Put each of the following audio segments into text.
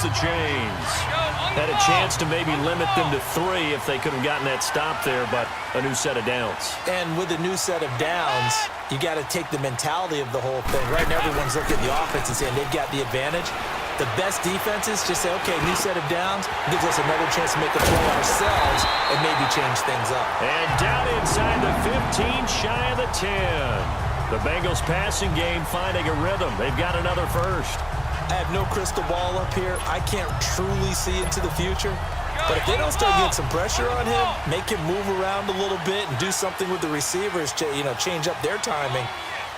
the chains. Had a chance to maybe limit them to 3 if they could have gotten that stop there, but a new set of downs. And with a new set of downs, you got to take the mentality of the whole thing. Right now, everyone's looking at the offense and saying they've got the advantage. The best defenses just say, okay, new set of downs, gives us another chance to make a play ourselves and maybe change things up. And down inside the 15, shy of the 10. The Bengals passing game finding a rhythm. They've got another first. I have no crystal ball up here. I can't truly see into the future. But if they don't start getting some pressure on him, make him move around a little bit and do something with the receivers, change up their timing,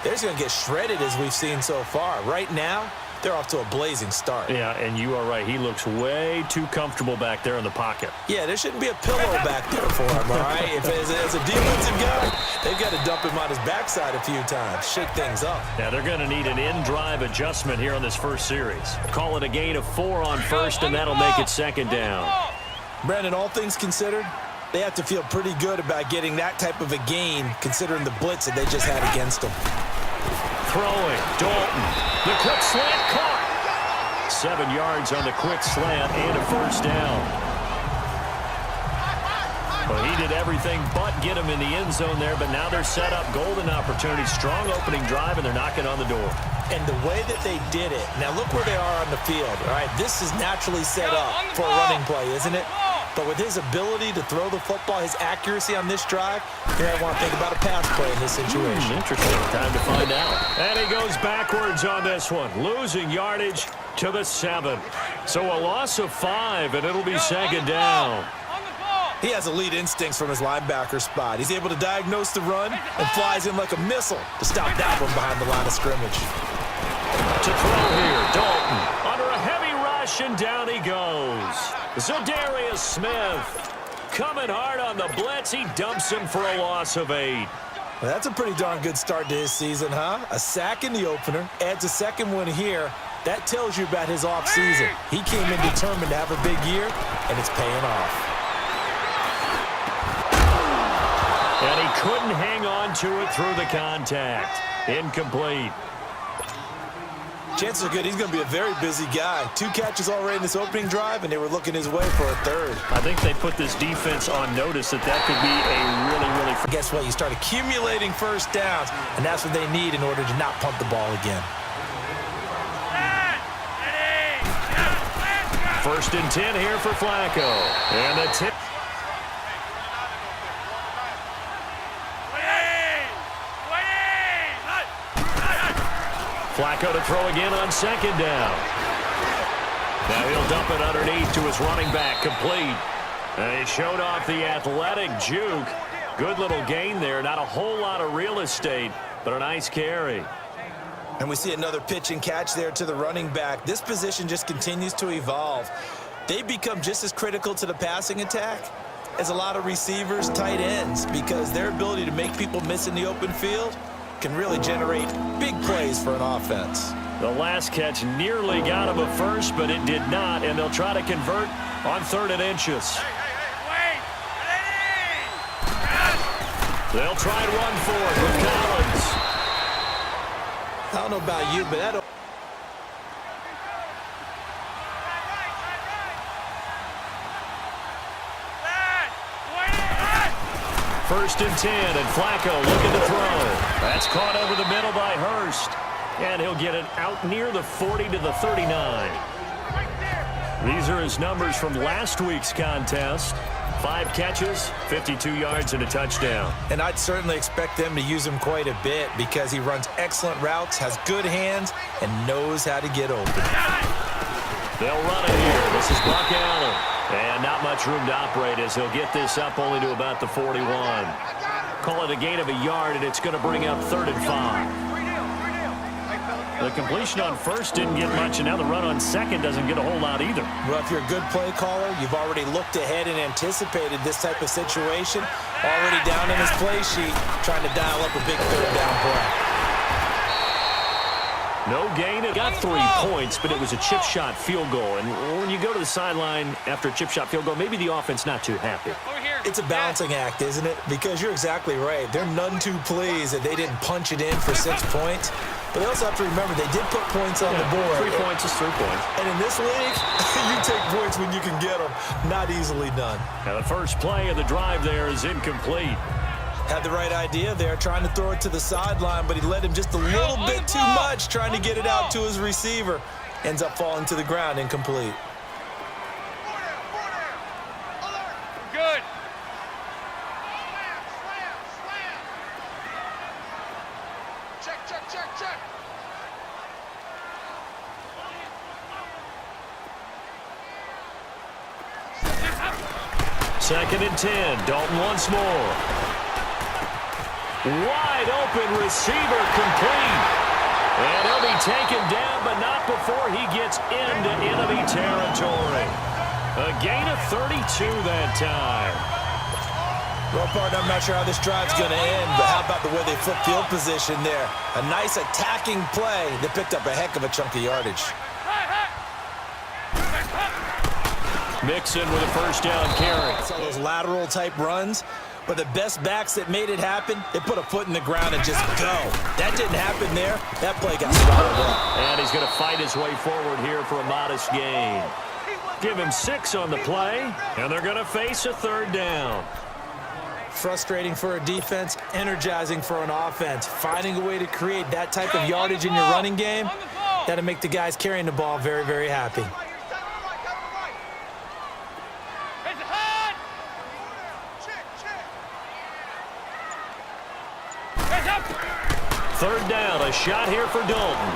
they're just going to get shredded as we've seen so far. Right now, they're off to a blazing start. Yeah, and you are right. He looks way too comfortable back there in the pocket. Yeah, there shouldn't be a pillow back there for him, all right? If as a defensive guy, they've got to dump him on his backside a few times, shake things up. Yeah, they're going to need an in-drive adjustment here on this first series. Call it a gain of 4 on first, and that'll make it second down. Brandon, all things considered, they have to feel pretty good about getting that type of a gain, considering the blitz that they just had against them. Throwing, Dalton. The quick slant caught. 7 yards on the quick slant and a first down. Well, he did everything but get him in the end zone there, but now they're set up. Golden opportunity, strong opening drive, and they're knocking on the door. And the way that they did it, now look where they are on the field, all right? This is naturally set up for a running play, isn't it? But with his ability to throw the football, his accuracy on this drive, you might want to think about a pass play in this situation. Interesting. Time to find out. And he goes backwards on this one, losing yardage to the 7. So a loss of 5, and it'll be second down. He has elite instincts from his linebacker spot. He's able to diagnose the run and flies in like a missile to stop that one behind the line of scrimmage. To throw here, Dalton under a heavy rush, and down he goes. Za'Darius Smith coming hard on the blitz. He dumps him for a loss of 8. Well, that's a pretty darn good start to his season, huh? A sack in the opener, adds a second one here. That tells you about his offseason. He came in determined to have a big year, and it's paying off. And he couldn't hang on to it through the contact. Incomplete. Chances are good he's going to be a very busy guy. 2 catches already in this opening drive, and they were looking his way for a 3rd. I think they put this defense on notice that could be a really Guess what? You start accumulating first downs, and that's what they need in order to not pump the ball again. 1st and 10 here for Flacco. And the tip. Flacco to throw again on second down. Now he'll dump it underneath to his running back, complete. And he showed off the athletic juke. Good little gain there. Not a whole lot of real estate, but a nice carry. And we see another pitch and catch there to the running back. This position just continues to evolve. They become just as critical to the passing attack as a lot of receivers, tight ends, because their ability to make people miss in the open field can really generate big plays for an offense. The last catch nearly got him a first, but it did not, and they'll try to convert on 3rd and inches. They'll try and run for it with Collins. I don't know about you, but that... 1st and 10, and Flacco looking to throw. That's caught over the middle by Hurst. And he'll get it out near the 40 to the 39. These are his numbers from last week's contest. 5 catches, 52 yards, and a touchdown. And I'd certainly expect them to use him quite a bit because he runs excellent routes, has good hands, and knows how to get open. They'll run it here. This is Buck Allen. And not much room to operate as he'll get this up only to about the 41. Call it a gain of a yard, and it's going to bring up 3rd and 5. The completion on first didn't get much, and now the run on second doesn't get a whole lot either. Well, if you're a good play caller, you've already looked ahead and anticipated this type of situation. Already down in his play sheet, trying to dial up a big 3rd down play. No gain. It got 3 points, but it was a chip shot field goal. And when you go to the sideline after a chip shot field goal, maybe the offense not too happy. It's a balancing act, isn't it? Because you're exactly right. They're none too pleased that they didn't punch it in for 6 points. But they also have to remember they did put points on the board. 3 points is 3 points. And in this league, you take points when you can get them. Not easily done. Now the first play of the drive there is incomplete. Had the right idea there, trying to throw it to the sideline, but he led him just a little bit too much, trying to get it out to his receiver. Ends up falling to the ground, incomplete. Good. Check. Second and 10. Dalton once more. Wide open receiver complete. And he'll be taken down, but not before he gets into enemy territory. A gain of 32 that time. Well, partner, I'm not sure how this drive's going to end, but how about the way they flip field position there? A nice attacking play that picked up a heck of a chunk of yardage. Mixon with a first down carry. Saw those lateral type runs, but the best backs that made it happen, they put a foot in the ground and just go. That didn't happen there. That play got swallowed up. And he's going to fight his way forward here for a modest gain. Give him 6 on the play, and they're going to face a third down. Frustrating for a defense, energizing for an offense. Finding a way to create that type of yardage in your running game, that'll make the guys carrying the ball very, very happy. Third down, a shot here for Dalton.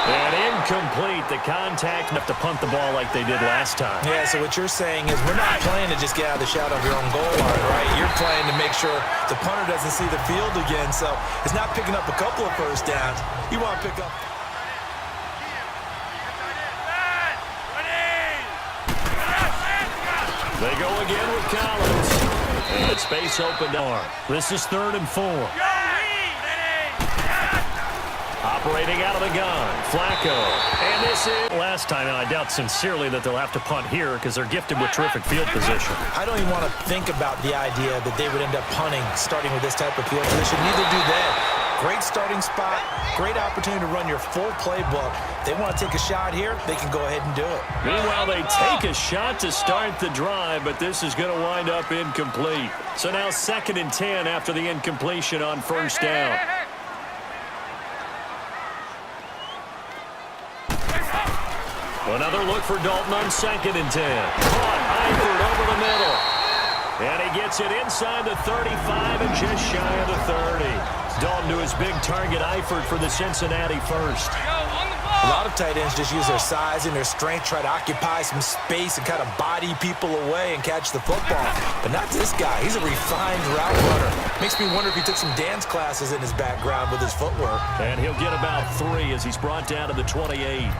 And incomplete. The contact enough to punt the ball like they did last time. Yeah, so what you're saying is we're not playing to just get out of the shadow of your own goal line, right? You're playing to make sure the punter doesn't see the field again. So it's not picking up a couple of first downs. You want to pick up. They go again with Collins. And space opened up. This is 3rd and 4. Operating out of the gun, Flacco. And this is last time, and I doubt sincerely that they'll have to punt here because they're gifted with terrific field position. I don't even want to think about the idea that they would end up punting starting with this type of field position. Neither do they. Great starting spot, great opportunity to run your full playbook. They want to take a shot here, they can go ahead and do it. Meanwhile, they take a shot to start the drive, but this is going to wind up incomplete. So now 2nd and 10 after the incompletion on first down. Another look for Dalton on 2nd and 10. Caught Eifert over the middle. And he gets it inside the 35 and just shy of the 30. Dalton to his big target, Eifert, for the Cincinnati first. A lot of tight ends just use their size and their strength, try to occupy some space and kind of body people away and catch the football. But not this guy. He's a refined route runner. Makes me wonder if he took some dance classes in his background with his footwork. And he'll get about 3 as he's brought down to the 28.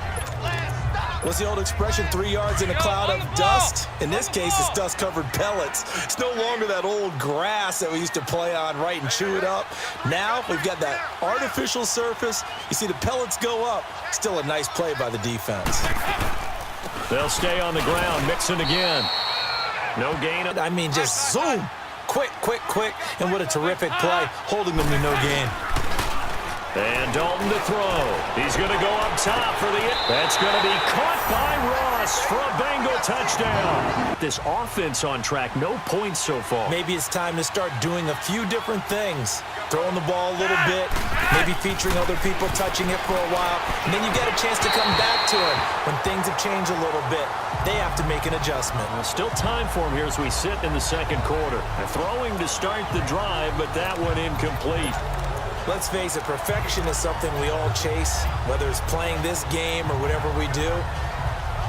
What's the old expression, 3 yards in a cloud of dust? In this case, it's dust-covered pellets. It's no longer that old grass that we used to play on, right, and chew it up. Now we've got that artificial surface. You see the pellets go up. Still a nice play by the defense. They'll stay on the ground, Mixon again. No gain. I mean, just zoom. Quick. And what a terrific play, holding them to no gain. And Dalton to throw. He's going to go up top for the... That's going to be caught by Ross for a Bengal touchdown. This offense on track, no points so far. Maybe it's time to start doing a few different things. Throwing the ball a little bit, maybe featuring other people touching it for a while, and then you get a chance to come back to it. When things have changed a little bit, they have to make an adjustment. Well, still time for him here as we sit in the second quarter. They're throwing to start the drive, but that one incomplete. Let's face it, perfection is something we all chase, whether it's playing this game or whatever we do.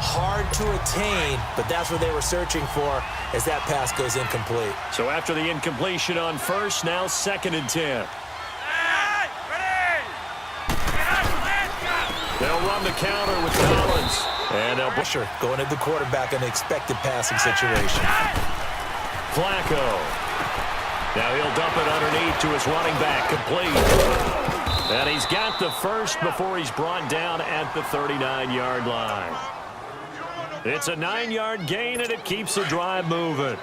Hard to attain, but that's what they were searching for as that pass goes incomplete. So after the incompletion on first, now 2nd and 10. They'll run the counter with Collins. And they'll Busher going at the quarterback in an expected passing situation. Flacco. Now he'll dump it underneath to his running back, complete. And he's got the first before he's brought down at the 39-yard line. It's a 9-yard gain, and it keeps the drive moving.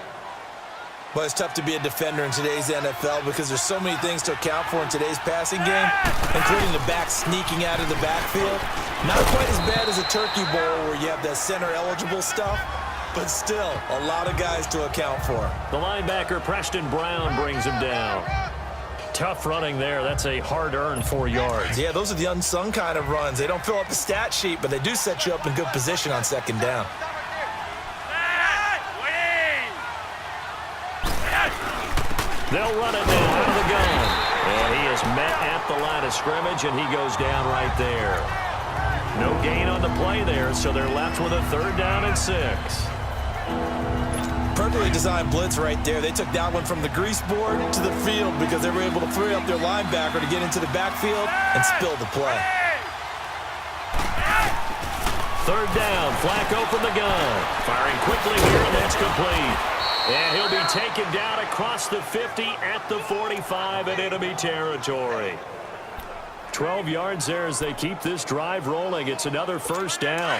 Well, it's tough to be a defender in today's NFL because there's so many things to account for in today's passing game, including the back sneaking out of the backfield. Not quite as bad as a turkey bowl where you have that center-eligible stuff, but still a lot of guys to account for. The linebacker, Preston Brown, brings him down. Tough running there. That's a hard-earned 4 yards. Yeah, those are the unsung kind of runs. They don't fill up the stat sheet, but they do set you up in good position on second down. They'll run it now out of the gun. And he is met at the line of scrimmage, and he goes down right there. No gain on the play there, so they're left with a 3rd down and 6. Perfectly designed blitz right there. They took that one from the grease board to the field because they were able to free up their linebacker to get into the backfield and spill the play. 3rd down, Flacco from the gun. Firing quickly here, and that's complete. And he'll be taken down across the 50 at the 45 in enemy territory. 12 yards there as they keep this drive rolling. It's another 1st down.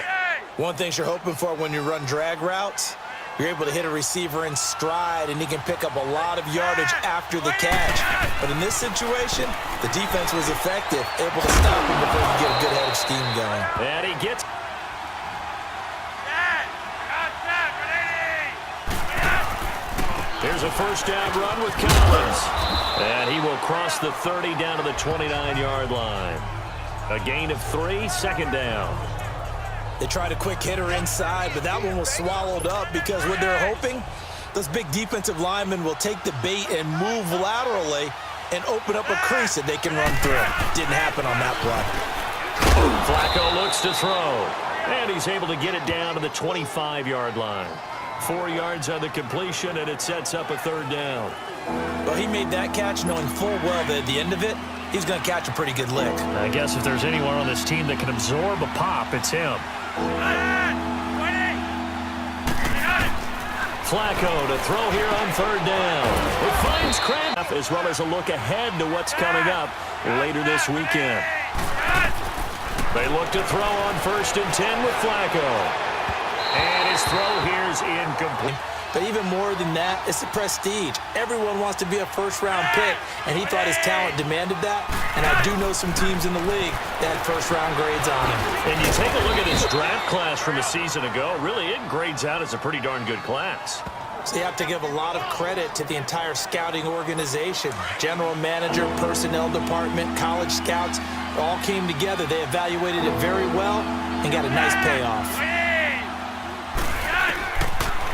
One thing you're hoping for when you run drag routes, you're able to hit a receiver in stride, and he can pick up a lot of yardage after the catch. But in this situation, the defense was effective, able to stop him before he get a good head of steam going. And he gets... Here's a 1st down run with Collins. And he will cross the 30 down to the 29-yard line. A gain of 3, 2nd down. They tried a quick hitter inside, but that one was swallowed up because what they're hoping, those big defensive linemen will take the bait and move laterally and open up a crease that they can run through. Didn't happen on that play. Flacco looks to throw. And he's able to get it down to the 25-yard line. 4 yards on the completion, and it sets up a 3rd down. Well, he made that catch knowing full well that at the end of it, he's going to catch a pretty good lick. I guess if there's anyone on this team that can absorb a pop, it's him. Flacco to throw here on 3rd down. It finds Kraft, as well as a look ahead to what's coming up later this weekend. They look to throw on 1st and 10 with Flacco. And his throw here is incomplete. But even more than that, it's the prestige. Everyone wants to be a first-round pick, and he thought his talent demanded that. And I do know some teams in the league that had first-round grades on him. And you take a look at his draft class from a season ago, really it grades out as a pretty darn good class. So you have to give a lot of credit to the entire scouting organization. General manager, personnel department, college scouts, all came together. They evaluated it very well and got a nice payoff.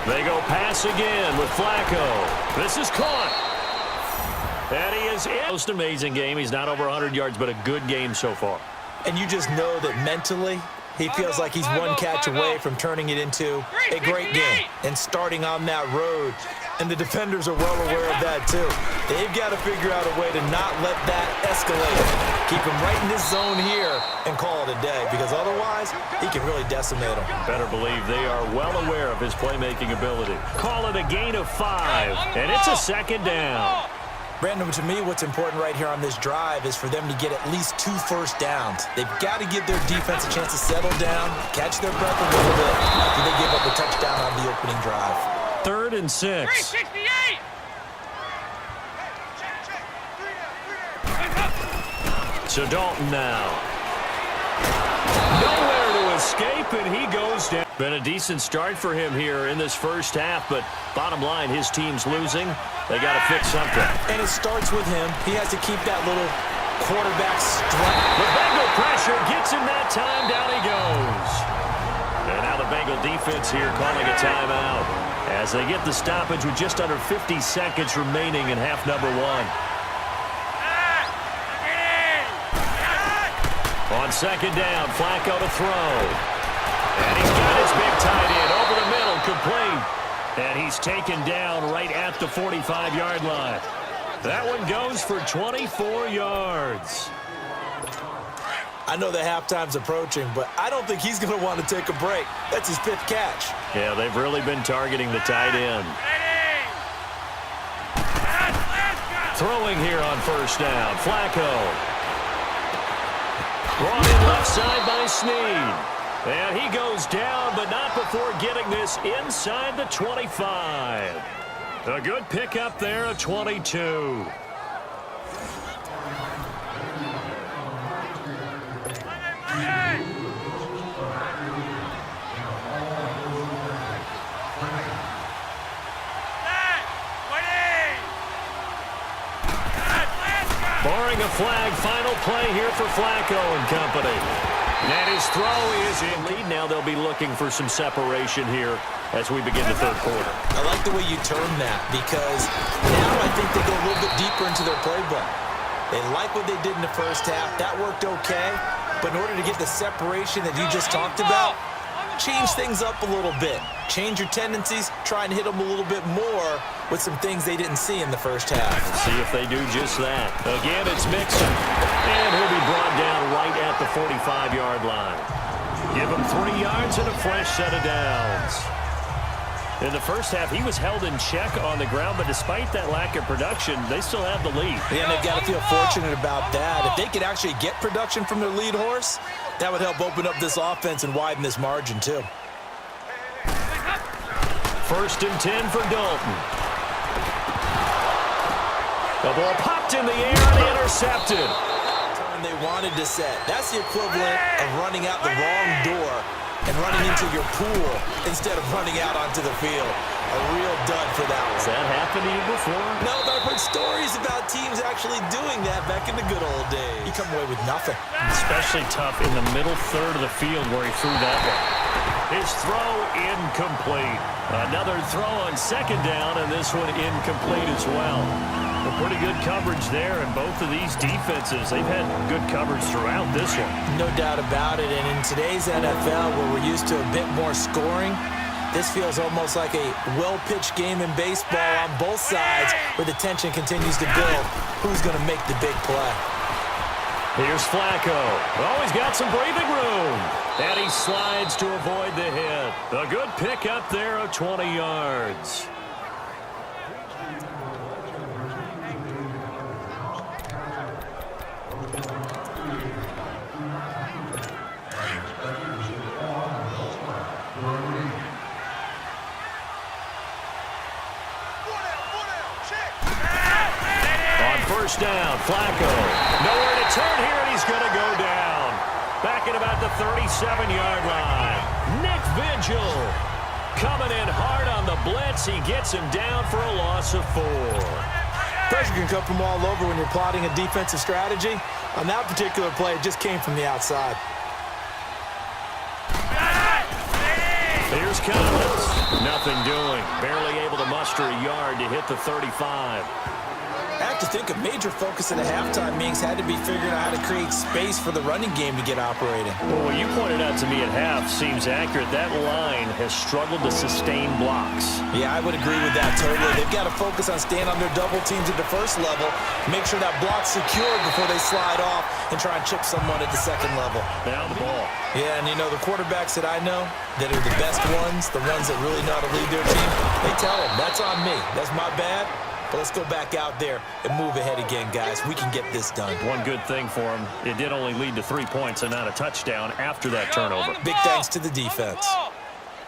They go pass again with Flacco. This is caught. And he is in. Most amazing game. He's not over 100 yards, but a good game so far. And you just know that mentally, he feels like he's one catch away from turning it into a great game and starting on that road. And the defenders are well aware of that, too. They've got to figure out a way to not let that escalate. Keep him right in this zone here and call it a day, because otherwise, he can really decimate them. Better believe they are well aware of his playmaking ability. Call it a gain of 5, and it's a 2nd down. Brandon, to me, what's important right here on this drive is for them to get at least 2 first downs. They've got to give their defense a chance to settle down, catch their breath a little bit after they give up a touchdown on the opening drive. 3rd and 6. 368. So Dalton now. Nowhere to escape, and he goes down. Been a decent start for him here in this 1st half, but bottom line, his team's losing. They got to fix something. And it starts with him. He has to keep that little quarterback strength. The Bengal pressure gets him that time. Down he goes. And now the Bengal defense here calling a timeout as they get the stoppage with just under 50 seconds remaining in half number 1. On 2nd down, Flacco to throw. And he's got his big tight end over the middle, complete. And he's taken down right at the 45-yard line. That one goes for 24 yards. I know that halftime's approaching, but I don't think he's going to want to take a break. That's his 5th catch. Yeah, they've really been targeting the tight end. Throwing here on 1st down, Flacco. Brought in left side by Snead. And he goes down, but not before getting this inside the 25. A good pickup there, a 22. Barring a flag, final play here for Flacco and company. And his throw is in lead. Now they'll be looking for some separation here as we begin the third quarter. I like the way you term that because now I think they go a little bit deeper into their playbook. They like what they did in the first half. That worked okay. But in order to get the separation that you just talked about, change things up a little bit. Change your tendencies. Try and hit them a little bit more with some things they didn't see in the first half. Let's see if they do just that. Again, it's Mixon. And he'll be brought down right at the 45-yard line. Give him 3 yards and a fresh set of downs. In the first half, he was held in check on the ground, but despite that lack of production, they still have the lead. Yeah, and they've got to feel fortunate about that. If they could actually get production from their lead horse, that would help open up this offense and widen this margin, too. 1st and 10 for Dalton. The ball popped in the air and intercepted. They wanted to set. That's the equivalent of running out the wrong door and running into your pool instead of running out onto the field. A real dud for that one. Has that happened to you before? No, but I've heard stories about teams actually doing that back in the good old days. You come away with nothing. Especially tough in the middle third of the field where he threw that one. His throw incomplete. Another throw on 2nd down, and this one incomplete as well. A pretty good coverage there, and both of these defenses, they've had good coverage throughout this one. No doubt about it, and in today's NFL, where we're used to a bit more scoring, this feels almost like a well-pitched game in baseball on both sides where the tension continues to build. Who's going to make the big play? Here's Flacco. Oh, he's got some breathing room. And he slides to avoid the hit. A good pick up there of 20 yards. On 1st down, Flacco. Nowhere to turn here, and he's going to go down. Back at about the 37-yard line. Nick Vigil coming in hard on the blitz. He gets him down for a loss of 4. Pressure can come from all over when you're plotting a defensive strategy. On that particular play, it just came from the outside. Here's Collins. Nothing doing. Barely able to muster a yard to hit the 35. I have to think a major focus at the halftime meetings had to be figuring out how to create space for the running game to get operating. Well, what you pointed out to me at half seems accurate. That line has struggled to sustain blocks. Yeah, I would agree with that totally. They've got to focus on staying on their double teams at the first level, make sure that block's secured before they slide off and try and chip someone at the second level. Now the ball. Yeah, and you know, the quarterbacks that I know that are the best ones, the ones that really know how to lead their team, they tell them, that's on me. That's my bad. But let's go back out there and move ahead again, guys. We can get this done. One good thing for him, it did only lead to 3 points and not a touchdown after that turnover. Big thanks to the defense.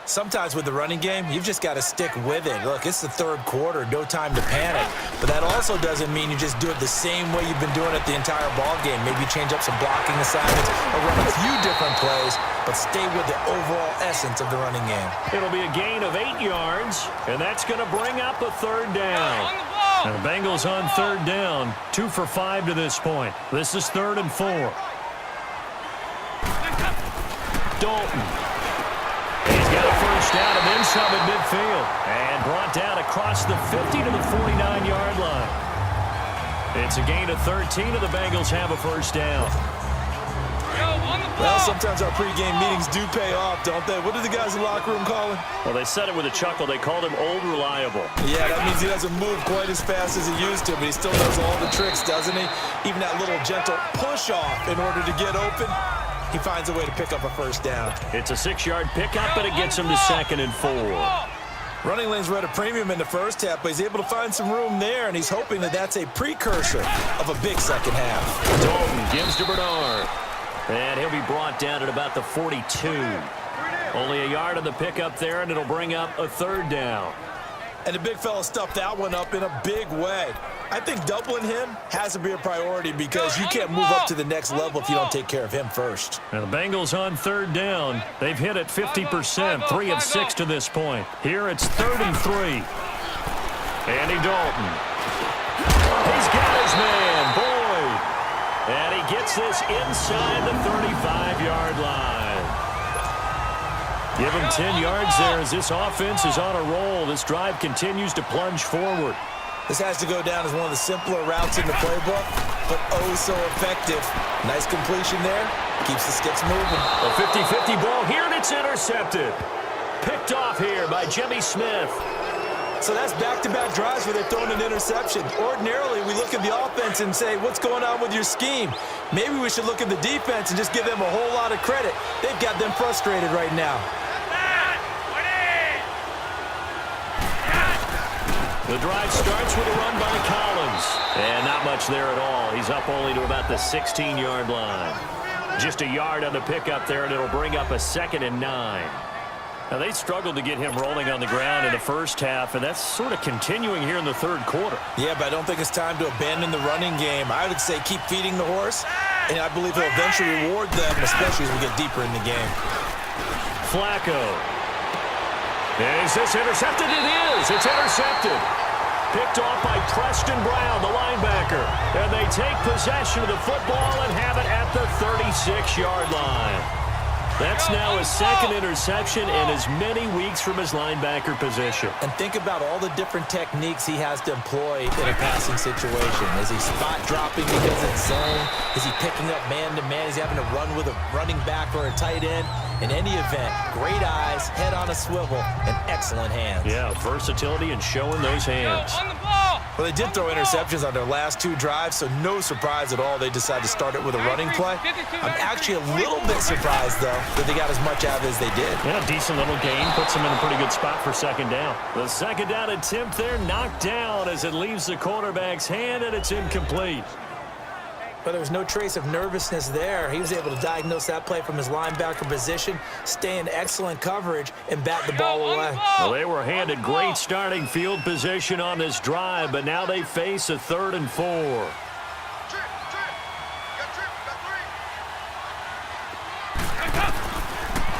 Sometimes with the running game, you've just got to stick with it. Look, it's the third quarter, no time to panic. But that also doesn't mean you just do it the same way you've been doing it the entire ball game. Maybe you change up some blocking assignments or run a few different plays, but stay with the overall essence of the running game. It'll be a gain of 8 yards, and that's going to bring up a 3rd down. And the Bengals on 3rd down, 2 for 5 to this point. This is 3rd and 4. Dalton. He's got a 1st down and then some at midfield. And brought down across the 50 to the 49-yard line. It's a gain of 13, and the Bengals have a 1st down. Well, sometimes our pregame meetings do pay off, don't they? What do the guys in the locker room call him? Well, they said it with a chuckle. They called him Old Reliable. Yeah, that means he doesn't move quite as fast as he used to, but he still knows all the tricks, doesn't he? Even that little gentle push-off in order to get open, he finds a way to pick up a 1st down. It's a 6-yard pickup, and it gets him to 2nd and 4. Running lanes were at a premium in the first half, but he's able to find some room there, and he's hoping that that's a precursor of a big second half. Dalton gives to Bernard. And he'll be brought down at about the 42. Only a yard on the pickup there, and it'll bring up a 3rd down. And the big fella stuffed that one up in a big way. I think doubling him has to be a priority because you can't move up to the next level if you don't take care of him first. And the Bengals on third down. They've hit it 50%, 3 of 6 to this point. Here it's 3rd and 3. Andy Dalton. He's got his man, Boyd. And he gets this inside the 35-yard line. Give him 10 yards there as this offense is on a roll. This drive continues to plunge forward. This has to go down as one of the simpler routes in the playbook, but oh so effective. Nice completion there. Keeps the sticks moving. A 50-50 ball here, and it's intercepted. Picked off here by Jimmy Smith. So that's back-to-back drives where they've thrown an interception. Ordinarily, we look at the offense and say, what's going on with your scheme? Maybe we should look at the defense and just give them a whole lot of credit. They've got them frustrated right now. The drive starts with a run by Collins. And not much there at all. He's up only to about the 16-yard line. Just a yard on the pickup there, and it'll bring up a 2nd and 9. Now, they struggled to get him rolling on the ground in the first half, and that's sort of continuing here in the third quarter. Yeah, but I don't think it's time to abandon the running game. I would say keep feeding the horse, and I believe he'll eventually reward them, especially as we get deeper in the game. Flacco. Is this intercepted? It is. It's intercepted. Picked off by Preston Brown, the linebacker. And they take possession of the football and have it at the 36-yard line. That's now his 2nd interception in as many weeks from his linebacker position. And think about all the different techniques he has to employ in a passing situation. Is he spot dropping because it's zone? Is he picking up man-to-man? Is he having to run with a running back or a tight end? In any event, great eyes, head on a swivel, and excellent hands. Yeah, versatility and showing those hands. On the ball. Well, they did throw interceptions on their last 2 drives, so no surprise at all they decided to start it with a running play. I'm actually a little bit surprised, though, that they got as much out of it as they did. Yeah, decent little gain. Puts them in a pretty good spot for 2nd down. The 2nd down attempt there knocked down as it leaves the quarterback's hand, and it's incomplete. But there was no trace of nervousness there. He was able to diagnose that play from his linebacker position, stay in excellent coverage, and bat the ball away. Well, they were handed great starting field position on this drive, but now they face a 3rd and 4.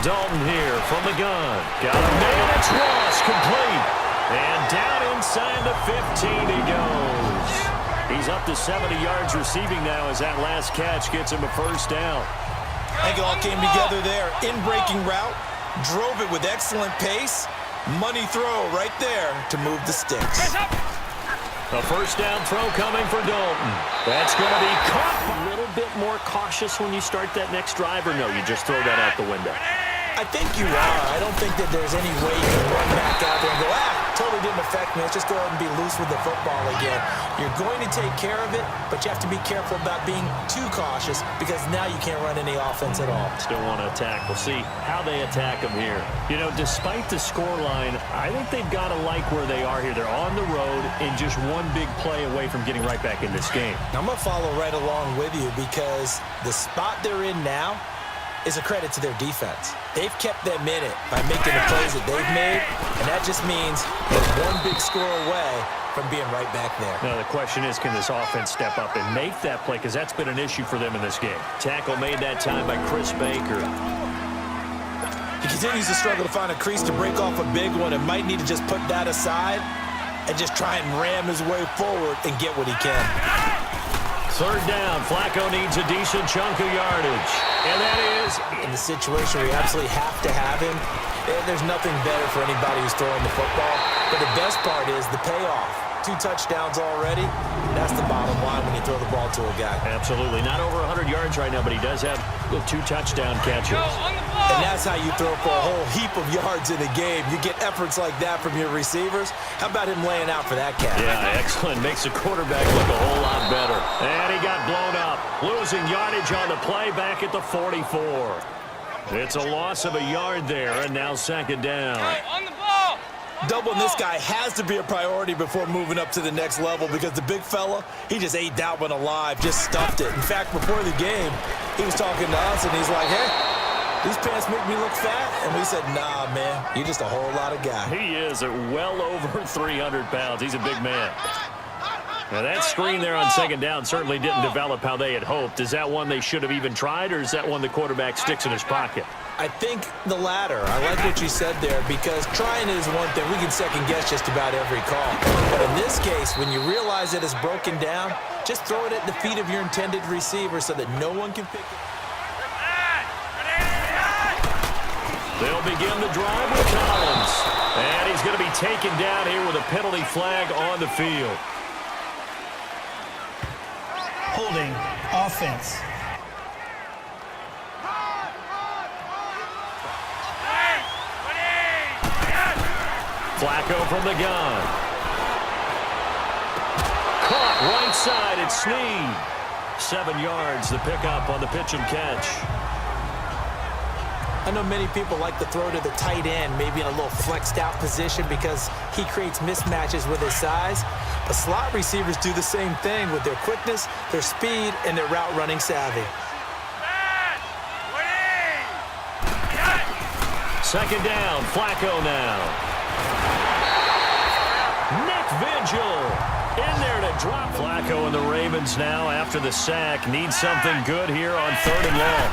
Dalton here from the gun. Got a man, it's Ross, complete. And down inside the 15 he goes. He's up to 70 yards receiving now as that last catch gets him a 1st down. I think it all came together there. In-breaking route, drove it with excellent pace. Money throw right there to move the sticks. A 1st down throw coming for Dalton. That's going to be caught. A little bit more cautious when you start that next drive, or no, you just throw that out the window? I think you are. I don't think that there's any way you can run back out there and go, totally didn't affect me. Let's just go ahead and be loose with the football again. You're going to take care of it, but you have to be careful about being too cautious because now you can't run any offense at all. Still want to attack. We'll see how they attack them here. You know, despite the scoreline, I think they've got to like where they are here. They're on the road and just one big play away from getting right back in this game. I'm going to follow right along with you because the spot they're in now is a credit to their defense. They've kept them in it by making the plays that they've made, and that just means they're one big score away from being right back there. Now, the question is, can this offense step up and make that play? Because that's been an issue for them in this game. Tackle made that time by Chris Baker. He continues to struggle to find a crease to break off a big one and might need to just put that aside and just try and ram his way forward and get what he can. 3rd down. Flacco needs a decent chunk of yardage. And that is in the situation where you absolutely have to have him. There's nothing better for anybody who's throwing the football. But the best part is the payoff. 2 touchdowns already. That's the bottom line when you throw the ball to a guy. Absolutely. Not over 100 yards right now, but he does have 2 touchdown catches. And that's how you throw for a whole heap of yards in a game. You get efforts like that from your receivers. How about him laying out for that catch? Yeah, excellent. Makes the quarterback look a whole lot better. And he got blown up. Losing yardage on the play back at the 44. It's a loss of a yard there, and now 2nd down. On the ball. Doubling this guy has to be a priority before moving up to the next level because the big fella, he just ate that one alive, just stuffed it. In fact, before the game, he was talking to us, and he's like, hey, These pants make me look fat. And we said, nah, man, you're just a whole lot of guy. He is at well over 300 pounds. He's a big man. Now, that screen there on second down certainly didn't develop how they had hoped. Is that one they should have even tried, or is that one the quarterback sticks in his pocket? I think the latter. I like what you said there, because trying is one thing. We can second-guess just about every call. But in this case, when you realize it is broken down, just throw it at the feet of your intended receiver so that no one can pick it. They'll begin the drive with Collins. And he's going to be taken down here with a penalty flag on the field. Holding offense. Flacco from the gun. Caught right side. It's Snead. 7 yards, the pickup on the pitch and catch. I know many people like to throw to the tight end, maybe in a little flexed out position because he creates mismatches with his size. But slot receivers do the same thing with their quickness, their speed, and their route running savvy. Second down, Flacco now. Nick Vigil in there to drop. Flacco and the Ravens now, after the sack, need something good here on 3rd and long.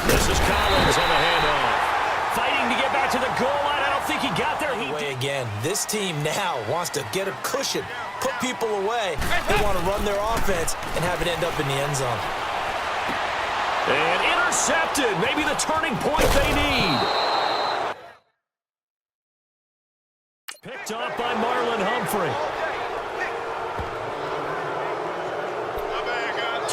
This is Collins on the handoff. Fighting to get back to the goal line. I don't think he got there. Again, this team now wants to get a cushion, put people away. They want to run their offense and have it end up in the end zone. And intercepted. Maybe the turning point they need. Picked off by Marlon Humphrey.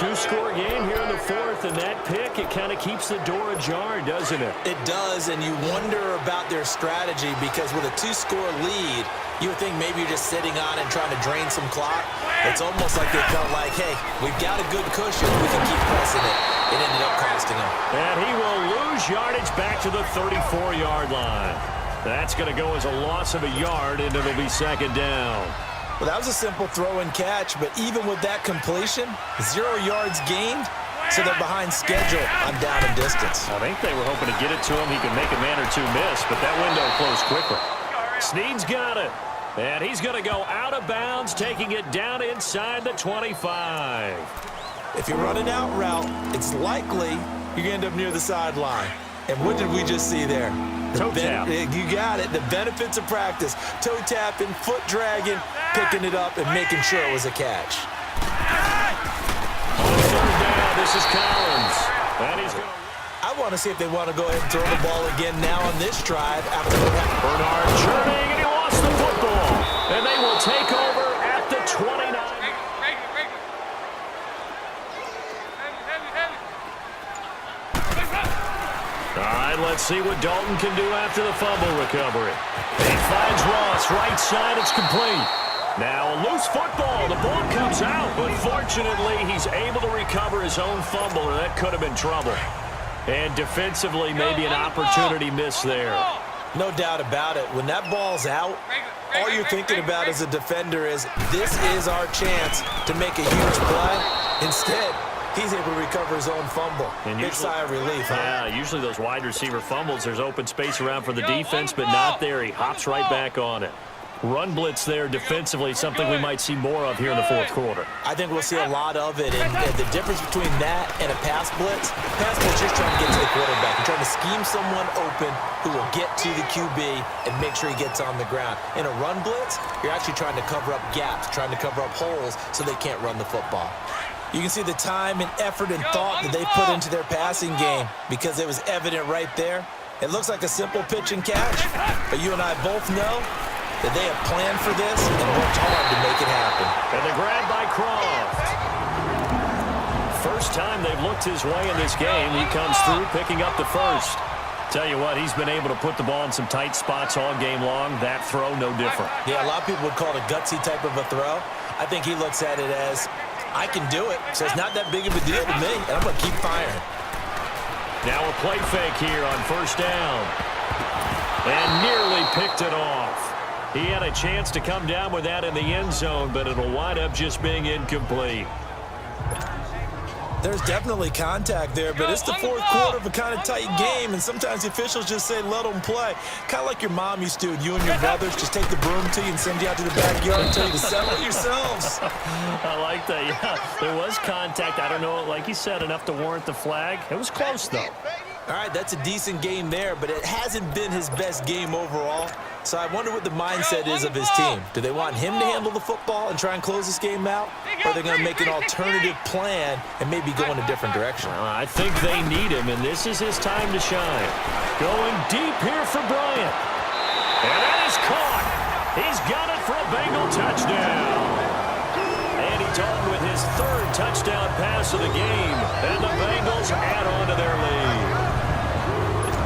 2-score game here in the 4th, and that pick, it kind of keeps the door ajar, doesn't it? It does, and you wonder about their strategy, because with a 2-score lead, you would think maybe you're just sitting on it and trying to drain some clock. It's almost like they felt like, hey, we've got a good cushion, we can keep pressing it. It ended up costing him. And he will lose yardage back to the 34-yard line. That's going to go as a loss of a yard, and it'll be second down. Well, that was a simple throw and catch, but even with that completion, 0 yards gained, so they're behind schedule on down and distance. I think they were hoping to get it to him. He could make a man or two miss, but that window closed quickly. Snead's got it, and he's going to go out of bounds, taking it down inside the 25. If you run an out route, it's likely you're going to end up near the sideline. And what did we just see there? Toe tap. You got it. The benefits of practice. Toe tapping, foot dragging, picking it up, and making sure it was a catch. On 3rd down, this is Collins. And he's going to... I want to see if they want to go ahead and throw the ball again now on this drive after what happened. Bernard churning, and he lost the football. And they will take over at the 29. All right, let's see what Dalton can do after the fumble recovery. He finds Ross, right side, it's complete. Now a loose football, the ball comes out, but fortunately he's able to recover his own fumble, or that could have been trouble. And defensively, maybe an opportunity missed there. No doubt about it. When that ball's out, all you're thinking about as a defender is, this is our chance to make a huge play. Instead, he's able to recover his own fumble. And big sigh of relief, huh? Yeah, usually those wide receiver fumbles, there's open space around for the defense, but not there. He hops right back on it. Run blitz there defensively, something we might see more of here in the 4th quarter. I think we'll see a lot of it, and the difference between that and a pass blitz you're trying to get to the quarterback. You're trying to scheme someone open who will get to the QB and make sure he gets on the ground. In a run blitz, you're actually trying to cover up gaps, trying to cover up holes so they can't run the football. You can see the time and effort and thought that they put into their passing game because it was evident right there. It looks like a simple pitch and catch, but you and I both know that they have planned for this and worked hard to make it happen. And the grab by Croft. First time they've looked his way in this game. He comes through picking up the first. Tell you what, he's been able to put the ball in some tight spots all game long. That throw, no different. Yeah, a lot of people would call it a gutsy type of a throw. I think he looks at it as, I can do it, so it's not that big of a deal to me, and I'm going to keep firing. Now a play fake here on 1st down. And nearly picked it off. He had a chance to come down with that in the end zone, but it'll wind up just being incomplete. There's definitely contact there, but it's the fourth quarter of a kind of tight game, and sometimes the officials just say, let them play. Kind of like your mom used to, and you and your brothers just take the broom to you and send you out to the backyard and tell you to settle it yourselves. I like that, yeah. There was contact. I don't know, like you said, enough to warrant the flag. It was close, though. All right, that's a decent game there, but it hasn't been his best game overall. So I wonder what the mindset is of his team. Do they want him to handle the football and try and close this game out? Or are they going to make an alternative plan and maybe go in a different direction? I think they need him, and this is his time to shine. Going deep here for Bryant. And that is caught. He's got it for a Bengal touchdown. And he's on with his third touchdown pass of the game. And the Bengals add on to their lead.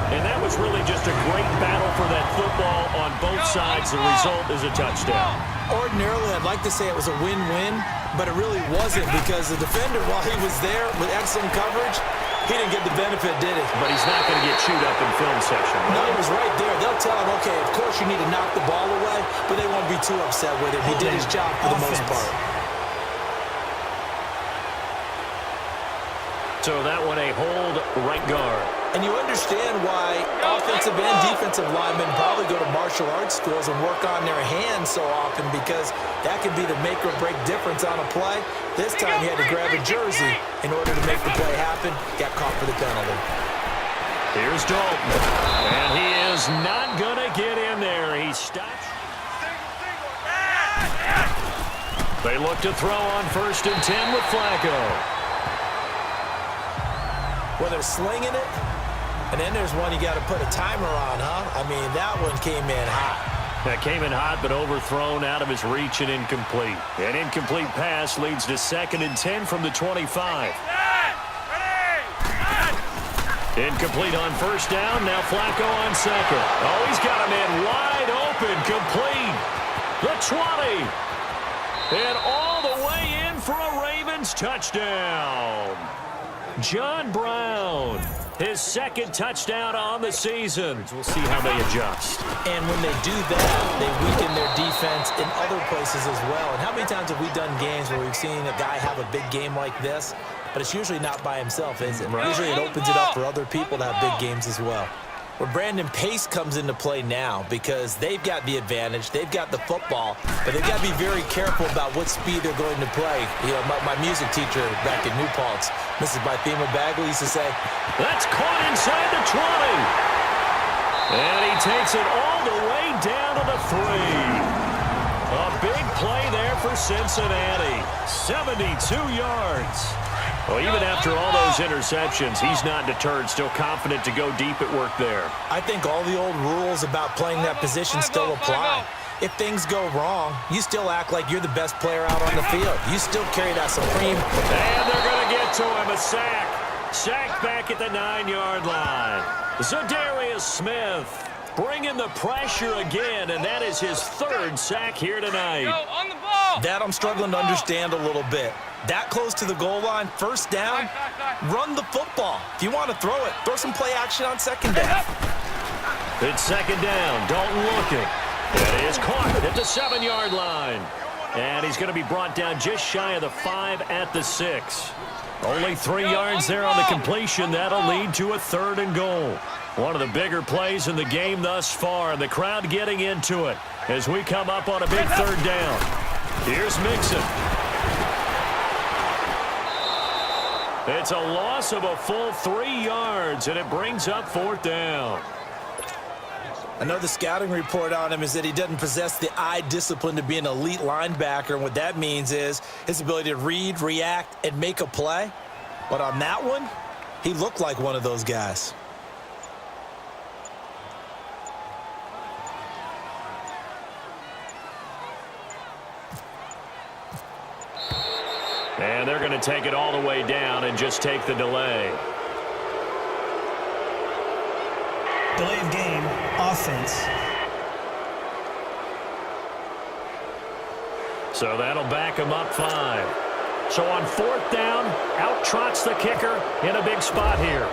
And that was really just a great battle for that football on both sides. The result is a touchdown. Ordinarily, I'd like to say it was a win-win, but it really wasn't because the defender, while he was there with excellent coverage, he didn't get the benefit, did he? But he's not going to get chewed up in film section, right? No, he was right there. They'll tell him, okay, of course you need to knock the ball away, but they won't be too upset with him. He did his job for the most part. So that one a hold right guard. And you understand why offensive and defensive linemen probably go to martial arts schools and work on their hands so often because that can be the make or break difference on a play. This time he had to grab a jersey in order to make the play happen. Got caught for the penalty. Here's Dalton. And he is not going to get in there. He stops. They look to throw on 1st and 10 with Flacco. Well, they're slinging it. And then there's one you got to put a timer on, huh? I mean, that one came in hot. That came in hot, but overthrown out of his reach and incomplete. An incomplete pass leads to 2nd and 10 from the 25. Incomplete on 1st down. Now Flacco on 2nd. Oh, he's got him in wide open. Complete. The 20. And all the way in for a Ravens touchdown. John Brown. His 2nd touchdown on the season. We'll see how they adjust. And when they do that, they weaken their defense in other places as well. And how many times have we done games where we've seen a guy have a big game like this, but it's usually not by himself, is it? Right. Usually it opens it up for other people to have big games as well. Where Brandon Pace comes into play now because they've got the advantage, they've got the football, but they've got to be very careful about what speed they're going to play. You know, my music teacher back in New Paltz, Mrs. Bythema Bagley, used to say, that's caught inside the 20. And he takes it all the way down to the 3. A big play there for Cincinnati. 72 yards. Well, even after all those interceptions, he's not deterred, still confident to go deep at work there. I think all the old rules about playing that position still apply. If things go wrong, you still act like you're the best player out on the field. You still carry that supreme. And they're going to get to him, a sack. Sacked back at the 9-yard line. Zadarius Smith bringing the pressure again, and that is his 3rd sack here tonight. On the ball. That I'm struggling to understand a little bit. That close to the goal line, 1st down, run the football. If you want to throw it, throw some play action on 2nd down. It's 2nd down. Dalton looking. And he is caught at the 7-yard line. And he's going to be brought down just shy of the 5 at the 6. Only 3 yards there on the completion. That'll lead to a 3rd and goal. One of the bigger plays in the game thus far, and the crowd getting into it as we come up on a big 3rd down. Here's Mixon. It's a loss of a full 3 yards, and it brings up 4th down. Another scouting report on him is that he doesn't possess the eye discipline to be an elite linebacker, and what that means is his ability to read, react, and make a play. But on that one, he looked like one of those guys. And they're going to take it all the way down and just take the delay. Delay of game, offense. So that'll back him up 5. So on 4th down, out trots the kicker in a big spot here.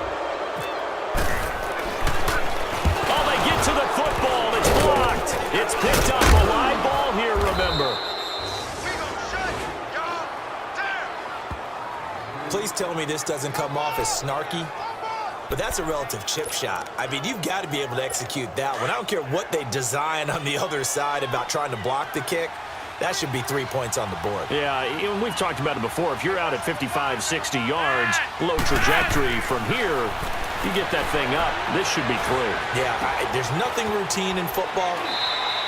Oh, they get to the football. It's blocked. It's picked up. A live ball here, remember. Please tell me this doesn't come off as snarky. But that's a relative chip shot. I mean, you've got to be able to execute that one. I don't care what they design on the other side about trying to block the kick. That should be 3 points on the board. Yeah, we've talked about it before. If you're out at 55, 60 yards, low trajectory from here, you get that thing up, this should be through. Yeah, there's nothing routine in football,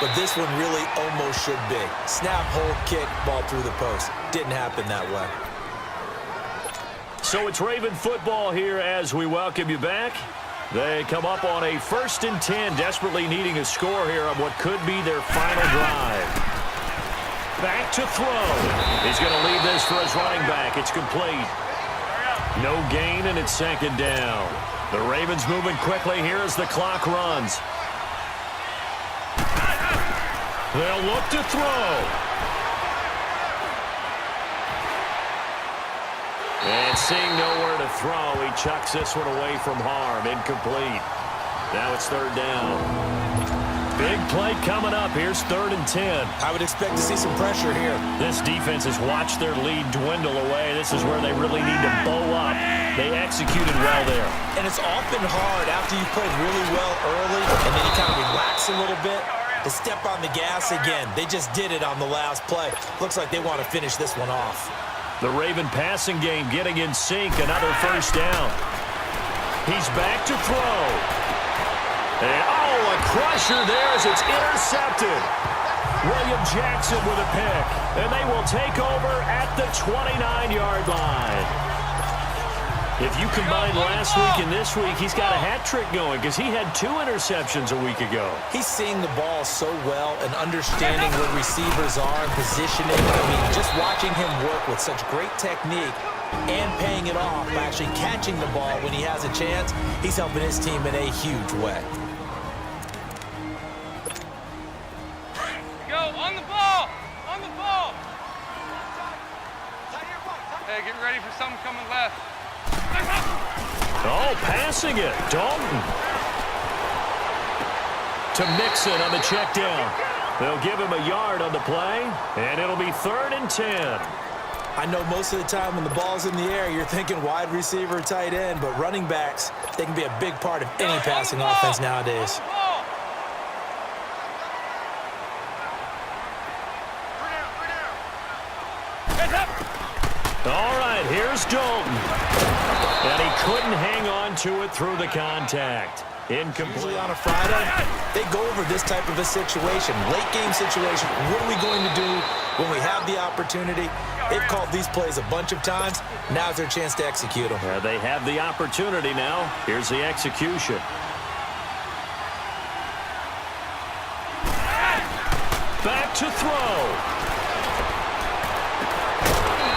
but this one really almost should be. Snap, hold, kick, ball through the post. Didn't happen that way. So it's Raven football here as we welcome you back. They come up on a 1st and 10, desperately needing a score here on what could be their final drive. Back to throw. He's going to leave this for his running back. It's complete. No gain, and it's 2nd down. The Ravens moving quickly here as the clock runs. They'll look to throw. And seeing nowhere to throw, he chucks this one away from harm. Incomplete. Now it's 3rd down. Big play coming up. Here's 3rd and 10. I would expect to see some pressure here. This defense has watched their lead dwindle away. This is where they really need to bow up. They executed well there. And it's often hard after you played really well early and then you kind of relax a little bit to step on the gas again. They just did it on the last play. Looks like they want to finish this one off. The Raven passing game getting in sync. Another 1st down. He's back to throw. And, a crusher there as it's intercepted. William Jackson with a pick. And they will take over at the 29-yard line. If you combine last week and this week, he's got a hat trick going because he had 2 interceptions a week ago. He's seeing the ball so well and understanding where receivers are and positioning. I mean, just watching him work with such great technique and paying it off by actually catching the ball when he has a chance, he's helping his team in a huge way. Go, on the ball! On the ball! Hey, get ready for something coming left. Oh, passing it. Dalton. To Mixon on the check down. They'll give him a yard on the play, and it'll be 3rd and 10. I know most of the time when the ball's in the air, you're thinking wide receiver, tight end, but running backs, they can be a big part of any passing offense nowadays. All right, here's Dalton. And he couldn't hang on to it through the contact. Incomplete. Usually on a Friday, they go over this type of a situation, late game situation. What are we going to do when we have the opportunity? They've called these plays a bunch of times. Now's their chance to execute them. Yeah, they have the opportunity now. Here's the execution. Back to throw.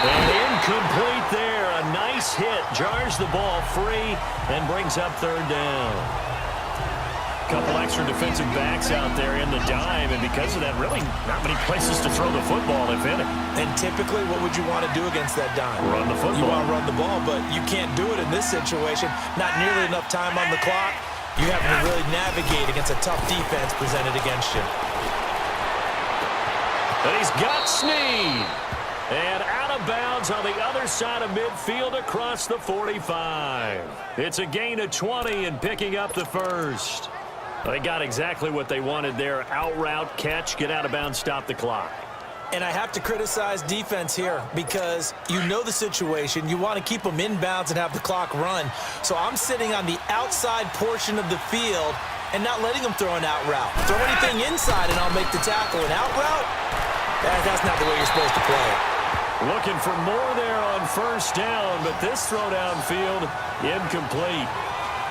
And incomplete there. A nice hit. Jars the ball free and brings up 3rd down. Couple extra defensive backs out there in the dime, and because of that, really not many places to throw the football, if any. And typically, what would you want to do against that dime? Run the football. You want to run the ball, but you can't do it in this situation. Not nearly enough time on the clock. You have to really navigate against a tough defense presented against you. And he's got Snead. And out of bounds on the other side of midfield across the 45. It's a gain of 20 and picking up the 1st. They got exactly what they wanted there. Out route, catch, get out of bounds, stop the clock. And I have to criticize defense here because you know the situation. You want to keep them inbounds and have the clock run. So I'm sitting on the outside portion of the field and not letting them throw an out route. Throw anything inside and I'll make the tackle. An out route? That's not the way you're supposed to play it. Looking for more there on 1st down, but this throw downfield, incomplete.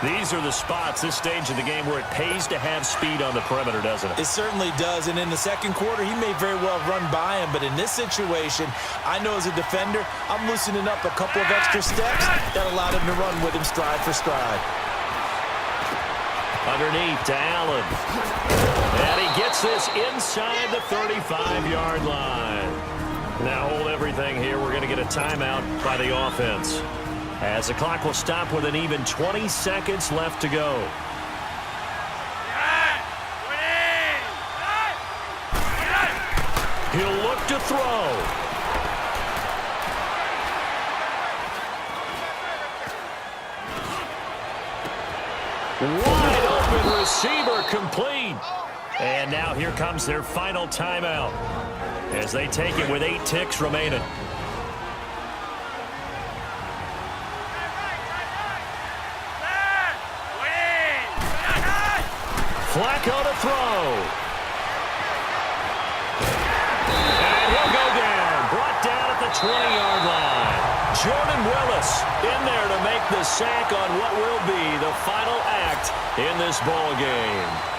These are the spots, this stage of the game, where it pays to have speed on the perimeter, doesn't it? It certainly does, and in the second quarter, he may very well run by him, but in this situation, I know as a defender, I'm loosening up a couple of extra steps that allowed him to run with him stride for stride. Underneath to Allen. And he gets this inside the 35-yard line. Now hold everything here. We're going to get a timeout by the offense, as the clock will stop with an even 20 seconds left to go. He'll look to throw. Wide open receiver complete. And now here comes their final timeout as they take it with 8 ticks remaining. Flacco to throw. And he'll go down. Brought down at the 20-yard line. Jordan Willis in there to make the sack on what will be the final act in this ball game.